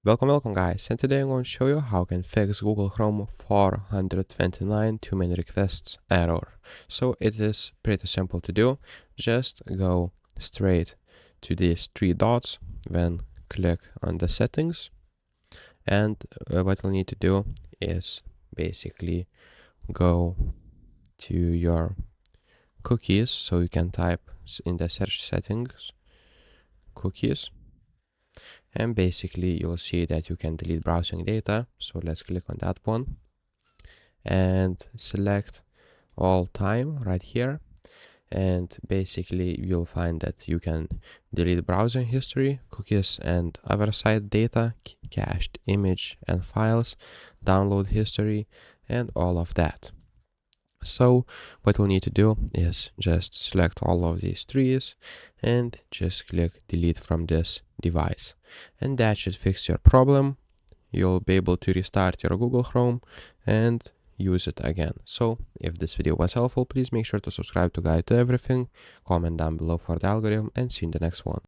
Welcome guys, and today I'm going to show you how you can fix Google Chrome 429 too many requests error. So it is pretty simple to do. Just go straight to these three dots, then click on the settings, and what you'll need to do is basically go to your cookies. So you can type in the search settings cookies, and basically you'll see that you can delete browsing data. So let's click on that one and select all time right here, and basically you'll find that you can delete browsing history, cookies and other site data, cached image and files, download history, and all of that. So what we'll need to do is just select all of these trees and just click delete from this device, and that should fix your problem. You'll be able to restart your Google Chrome and use it again. So if this video was helpful, please make sure to subscribe to Guide to Everything, comment down below for the algorithm, and see you in the next one.